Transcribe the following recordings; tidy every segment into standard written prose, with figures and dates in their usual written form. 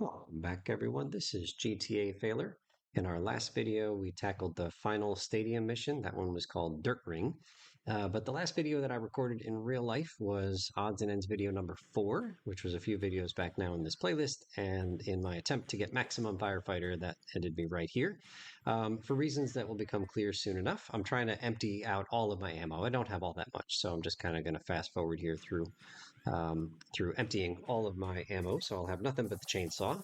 Welcome back, everyone. This is GTA Failer. In our last video, we tackled the final stadium mission. That one was called Dirt Ring. But the last video that I recorded in real life was Odds and Ends video number 4, which was a few videos back now in this playlist. And in my attempt to get Maximum Firefighter, that ended me right here. For reasons that will become clear soon enough, I'm trying to empty out all of my ammo. I don't have all that much, so I'm just kind of going to fast forward here through emptying all of my ammo, so I'll have nothing but the chainsaw.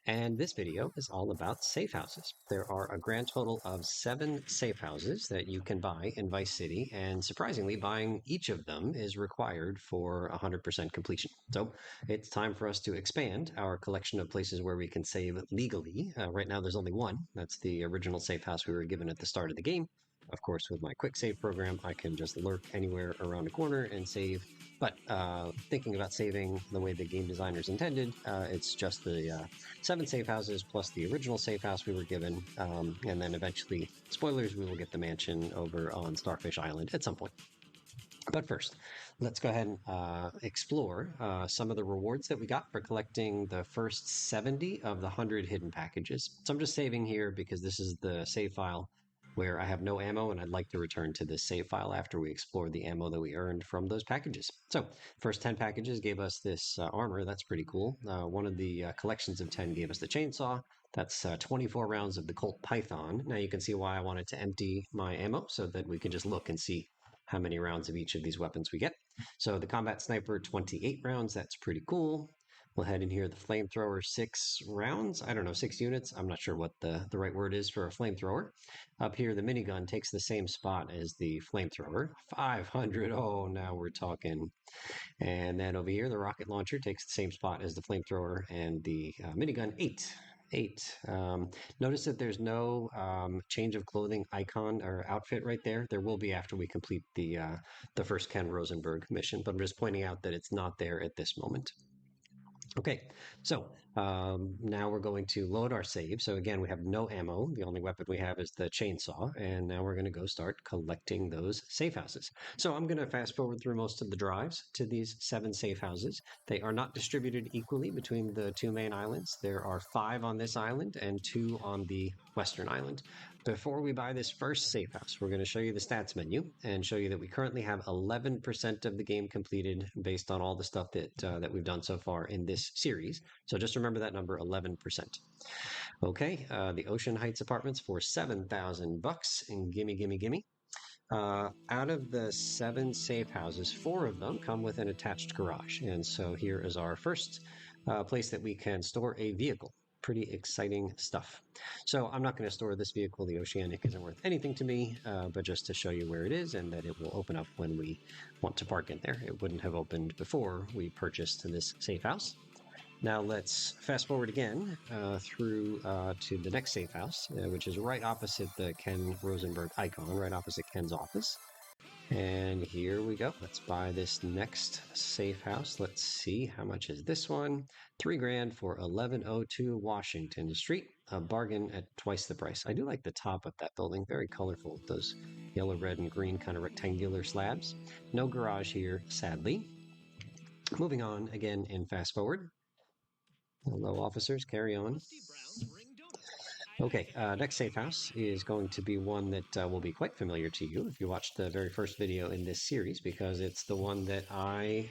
And this video is all about safe houses. There are a grand total of 7 safe houses that you can buy in Vice City, and surprisingly, buying each of them is required for 100% completion. So it's time for us to expand our collection of places where we can save legally. Right now, there's only one. That's the original safe house we were given at the start of the game. Of course, with my Quicksave program, I can just lurk anywhere around a corner and save. But thinking about saving the way the game designers intended, it's just the 7 safe houses plus the original safe house we were given. And then eventually, spoilers, we will get the mansion over on Starfish Island at some point. But first, let's go ahead and explore some of the rewards that we got for collecting the first 70 of the 100 hidden packages. So I'm just saving here because this is the save file where I have no ammo, and I'd like to return to this save file after we explore the ammo that we earned from those packages. So, first 10 packages gave us this armor. That's pretty cool. One of the collections of 10 gave us the chainsaw. That's 24 rounds of the Colt Python. Now you can see why I wanted to empty my ammo, so that we can just look and see how many rounds of each of these weapons we get. So the combat sniper, 28 rounds. That's pretty cool. We'll head in here, the flamethrower, 6 rounds. I don't know, 6 units. I'm not sure what the right word is for a flamethrower. Up here, the minigun takes the same spot as the flamethrower. 500. Oh, now we're talking. And then over here, the rocket launcher takes the same spot as the flamethrower and the minigun, 8. 8. Notice that there's no change of clothing icon or outfit right there. There will be after we complete the first Ken Rosenberg mission, but I'm just pointing out that it's not there at this moment. Okay, so now we're going to load our save. So again, we have no ammo. The only weapon we have is the chainsaw. And now we're going to go start collecting those safe houses. So I'm going to fast forward through most of the drives to these 7 safe houses. They are not distributed equally between the 2 main islands. There are 5 on this island and 2 on the western island. Before we buy this first safe house, we're going to show you the stats menu and show you that we currently have 11% of the game completed based on all the stuff that we've done so far in this series. So just remember that number, 11%. Okay, the Ocean Heights apartments for $7,000, and gimme, gimme, gimme. Out of the 7 safe houses, 4 of them come with an attached garage. And so here is our first place that we can store a vehicle. Pretty exciting stuff. So I'm not going to store this vehicle. The Oceanic isn't worth anything to me, but just to show you where it is and that it will open up when we want to park in there. It wouldn't have opened before we purchased this safe house. Now let's fast forward again through to the next safe house, which is right opposite the Ken Rosenberg icon, right opposite Ken's office. And here we go. Let's buy this next safe house. Let's see, how much is this one? $3,000 for 1102 Washington Street. A bargain at twice the price. I do like the top of that building. Very colorful with those yellow, red, and green kind of rectangular slabs. No garage here, sadly. Moving on again in fast forward. Hello, officers. Carry on. Okay, next safe house is going to be one that will be quite familiar to you if you watched the very first video in this series, because it's the one that I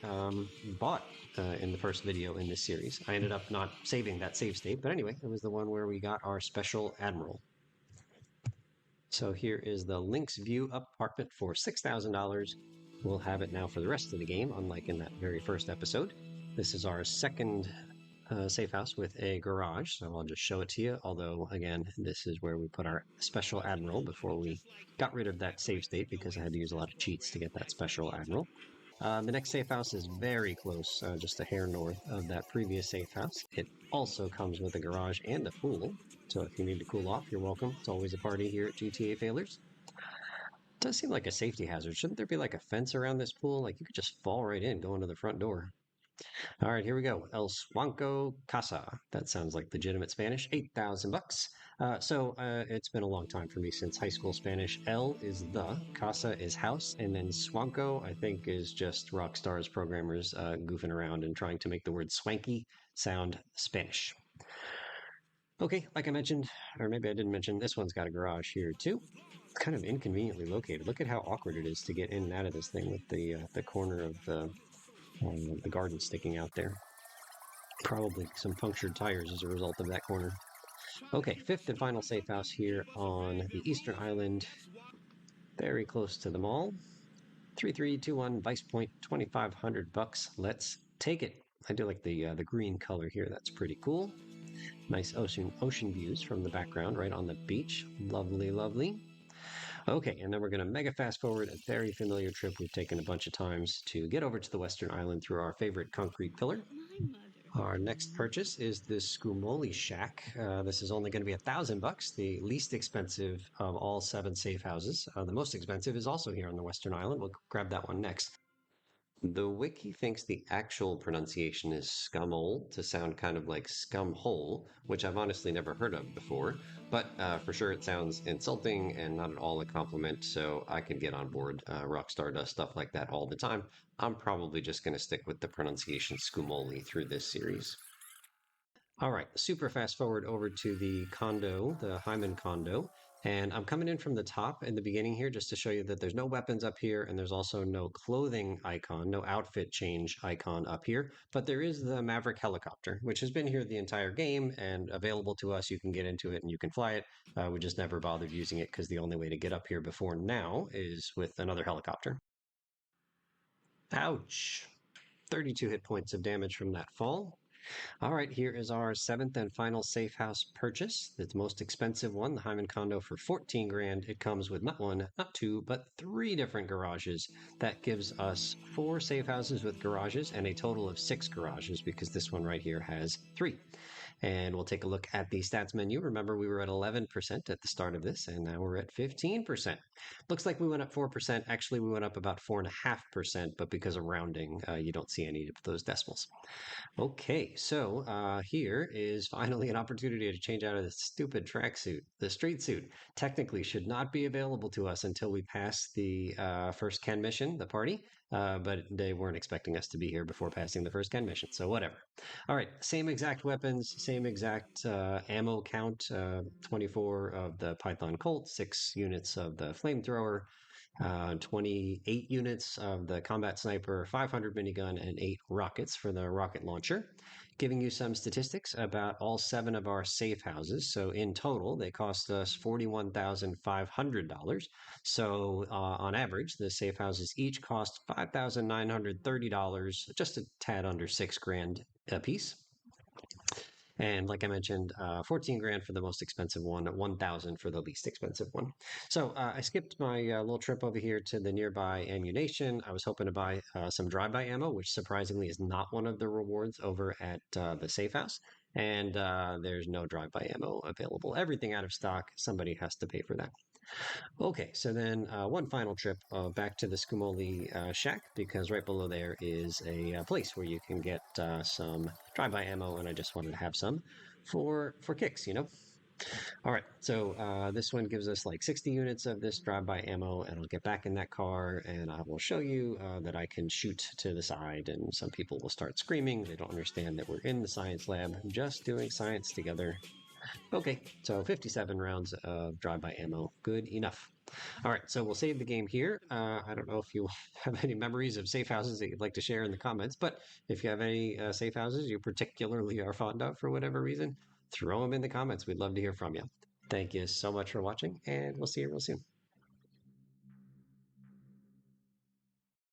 bought in the first video in this series. I ended up not saving that save state, but anyway, it was the one where we got our special admiral. So here is the Lynx View apartment for $6,000. We'll have it now for the rest of the game, unlike in that very first episode. This is our second safe house with a garage, so I'll just show it to you. Although, again, this is where we put our special admiral before we got rid of that save state, because I had to use a lot of cheats to get that special admiral. The next safe house is very close, just a hair north of that previous safe house. It also comes with a garage and a pool, so if you need to cool off, you're welcome. It's always a party here at GTA Failures. It does seem like a safety hazard. Shouldn't there be like a fence around this pool? Like you could just fall right in going to the front door. All right, here we go. El Swanco Casa. That sounds like legitimate Spanish. $8,000. So it's been a long time for me since high school Spanish. El is the, Casa is house, and then Swanco, I think, is just Rockstar's programmers goofing around and trying to make the word swanky sound Spanish. Okay, like I mentioned, or maybe I didn't mention, this one's got a garage here too. It's kind of inconveniently located. Look at how awkward it is to get in and out of this thing with the corner of the garden sticking out there. Probably some punctured tires as a result of that corner. Okay, fifth and final safe house here on the Eastern Island, very close to the mall. 3321 Vice Point, 2,500 bucks. Let's take it. I do like the green color here. That's pretty cool. Nice ocean views from the background right on the beach. Lovely, lovely. Okay, and then we're going to mega fast forward a very familiar trip we've taken a bunch of times to get over to the Western Island through our favorite concrete pillar. Our next purchase is this Skumoli Shack. This is only going to be $1,000, the least expensive of all 7 safe houses. The most expensive is also here on the Western Island. We'll grab that one next. The wiki thinks the actual pronunciation is scumhole to sound kind of like scumhole, which I've honestly never heard of before, but for sure it sounds insulting and not at all a compliment, so I could get on board. Rockstar does stuff like that all the time. I'm probably just going to stick with the pronunciation scumoli through this series. All right, super fast forward over to the condo, the Hyman condo. And I'm coming in from the top in the beginning here just to show you that there's no weapons up here and there's also no clothing icon, no outfit change icon up here. But there is the Maverick helicopter, which has been here the entire game and available to us. You can get into it and you can fly it. We just never bothered using it because the only way to get up here before now is with another helicopter. Ouch. 32 hit points of damage from that fall. All right, here is our 7th and final safe house purchase. The most expensive one, the Hyman condo for 14 grand. It comes with not one, not two, but 3 different garages. That gives us 4 safe houses with garages and a total of 6 garages because this one right here has 3. And we'll take a look at the stats menu. Remember, we were at 11% at the start of this, and now we're at 15%. Looks like we went up 4%. Actually, we went up about 4.5%, but because of rounding, you don't see any of those decimals. Okay, so here is finally an opportunity to change out of this stupid tracksuit. The street suit technically should not be available to us until we pass the first Ken mission, the party, but they weren't expecting us to be here before passing the first Ken mission, so whatever. All right, same exact weapons, same exact ammo count, 24 of the Python Colt, 6 units of the flamethrower, 28 units of the combat sniper, 500 minigun, and 8 rockets for the rocket launcher. Giving you some statistics about all 7 of our safe houses. So in total, they cost us $41,500. So on average, the safe houses each cost $5,930, just a tad under 6 grand a piece. And like I mentioned, 14 grand for the most expensive one, 1,000 for the least expensive one. So I skipped my little trip over here to the nearby ammunition. I was hoping to buy some drive-by ammo, which surprisingly is not one of the rewards over at the safe house. And there's no drive-by ammo available. Everything out of stock. Somebody has to pay for that. Okay, so then one final trip back to the Skumoli shack because right below there is a place where you can get some drive-by ammo, and I just wanted to have some for kicks, you know. All right, so this one gives us like 60 units of this drive-by ammo, and I'll get back in that car and I will show you that I can shoot to the side, and some people will start screaming. They don't understand that we're in the science lab, just doing science together. Okay, so 57 rounds of drive-by ammo. Good enough. All right, so we'll save the game here. I don't know if you have any memories of safe houses that you'd like to share in the comments, but if you have any safe houses you particularly are fond of for whatever reason, throw them in the comments. We'd love to hear from you. Thank you so much for watching, and we'll see you real soon.